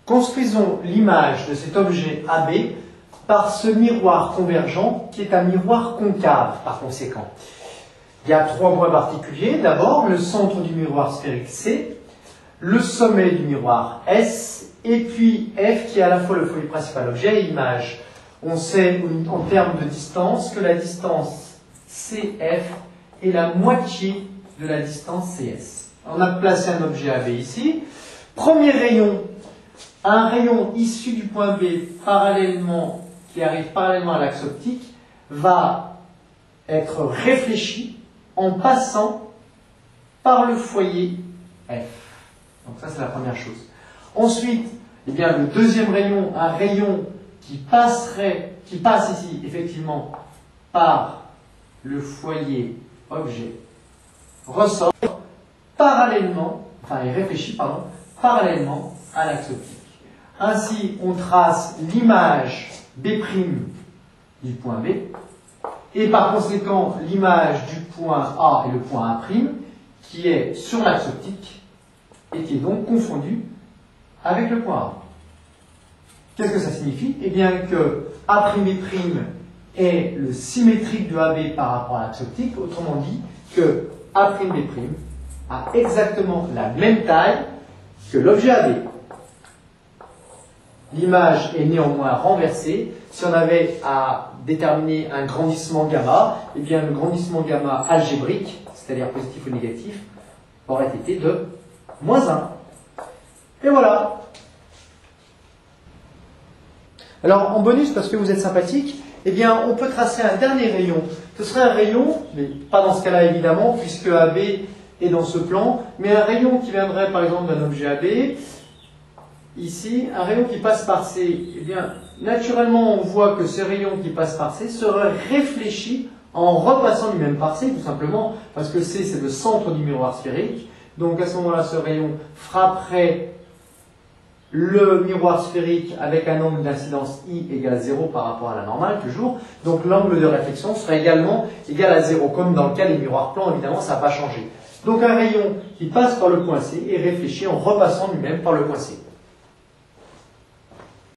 Construisons l'image de cet objet AB par ce miroir convergent qui est un miroir concave par conséquent. Il y a 3 points particuliers. D'abord, le centre du miroir sphérique C, le sommet du miroir S, et puis F qui est à la fois le foyer principal objet et image. On sait en termes de distance que la distance CF est la moitié de la distance CS. On a placé un objet AB ici. Premier rayon, un rayon issu du point B qui arrive parallèlement à l'axe optique, va être réfléchi en passant par le foyer F. Donc ça, c'est la première chose. Ensuite, eh bien, le deuxième rayon, un rayon qui passe ici, effectivement, par le foyer objet, ressort parallèlement, est réfléchi, parallèlement à l'axe optique. Ainsi, on trace l'image B' du point B, et par conséquent, l'image du point A et le point A', qui est sur l'axe optique, et qui est donc confondu avec le point A. Qu'est-ce que ça signifie? Eh bien que A'B' est le symétrique de AB par rapport à l'axe optique, autrement dit que A'B' a exactement la même taille que l'objet AB. L'image est néanmoins renversée. Si on avait à déterminer un grandissement gamma, eh bien le grandissement gamma algébrique, c'est-à-dire positif ou négatif, aurait été de -1. Et voilà. Alors en bonus, parce que vous êtes sympathique, eh bien on peut tracer un dernier rayon. Ce serait un rayon, mais pas dans ce cas-là évidemment, puisque AB est dans ce plan, mais un rayon qui viendrait par exemple d'un objet AB. Ici, un rayon qui passe par C, eh bien, naturellement, on voit que ce rayon qui passe par C serait réfléchi en repassant lui-même par C, tout simplement, parce que C, c'est le centre du miroir sphérique. Donc, à ce moment-là, ce rayon frapperait le miroir sphérique avec un angle d'incidence I égale 0 par rapport à la normale, toujours. Donc, l'angle de réflexion serait également égal à 0, comme dans le cas des miroirs plans, évidemment, ça n'a pas changé. Donc, un rayon qui passe par le point C est réfléchi en repassant lui-même par le point C.